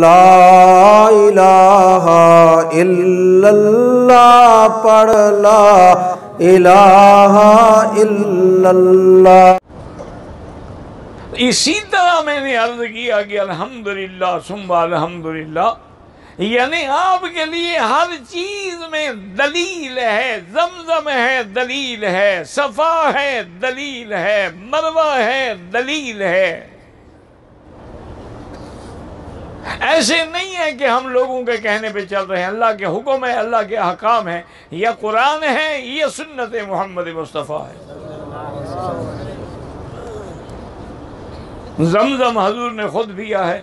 لا الہ الا اللہ پڑھ لا الہ الا اللہ۔ اسی طرح میں نے عرض کیا کہ الحمدللہ ثم الحمدللہ، یعنی آپ کے لیے ہر چیز میں دلیل ہے، زمزم ہے دلیل ہے، صفا ہے دلیل ہے، مروہ ہے دلیل ہے۔ ایسے نہیں ہے کہ ہم لوگوں کے کہنے پہ چل رہے ہیں، اللہ کے حکم ہے، اللہ کے احکام ہے، یا قرآن ہے یا سنت محمد مصطفیٰ ہے۔ زمزم حضور نے خود پیا ہے،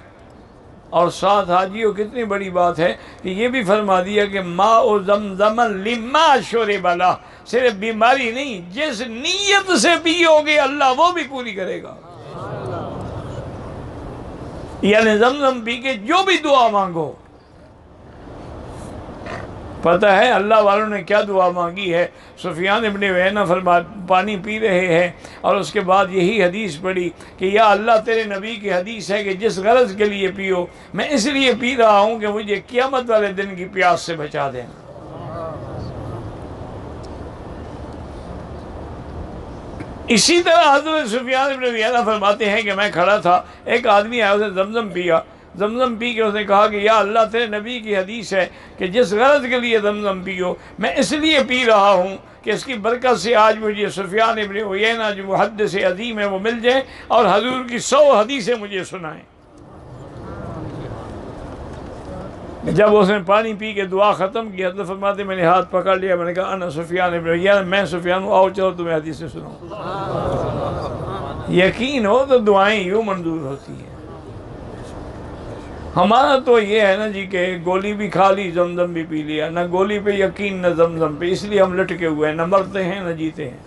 اور ساتھ حاجیوں کتنی بڑی بات ہے کہ یہ بھی فرما دیا کہ ماء زمزم لما شرب لہ، صرف بیماری نہیں، جس نیت سے پیو گے اللہ وہ بھی پوری کرے گا۔ یعنی زمزم پی کے جو بھی دعا مانگو۔ پتہ ہے اللہ والوں نے کیا دعا مانگی ہے؟ سفیان ابن عیینہ پانی پی رہے ہیں اور اس کے بعد یہی حدیث پڑھی کہ یا اللہ تیرے نبی کی حدیث ہے کہ جس غرض کے لیے پیو، میں اس لیے پی رہا ہوں کہ مجھے قیامت والے دن کی پیاس سے بچا دینا۔ اسی طرح حضرت سفیان ابن عیینہ فرماتے ہیں کہ میں کھڑا تھا، ایک آدمی آیا، اسے زمزم پیا، زمزم پی کے اس نے کہا کہ یا اللہ تیرے نبی کی حدیث ہے کہ جس غرض کے لیے زمزم پیو، میں اس لیے پی رہا ہوں کہ اس کی برکت سے آج مجھے سفیان ابن عیینہ جو محدث عظیم ہے وہ مل جائیں اور حضور کی 100 حدیثیں مجھے سنائیں۔ جب اس نے پانی پی کے دعا ختم کی، حضرت فرماتے میں نے ہاتھ پکڑ لیا، میں نے کہا انا سفیان ابن عیینہ، میں سفیان ہوں، آؤ چلو تمہیں حدیثیں سناؤں۔ یقین ہو تو دعائیں یوں منظور ہوتی ہیں۔ ہمارا تو یہ ہے نا جی کہ گولی بھی کھا لی، زمزم بھی پی لیا، نہ گولی پہ یقین نہ زمزم پہ، اس لیے ہم لٹکے ہوئے ہیں، نہ مرتے ہیں نہ جیتے ہیں۔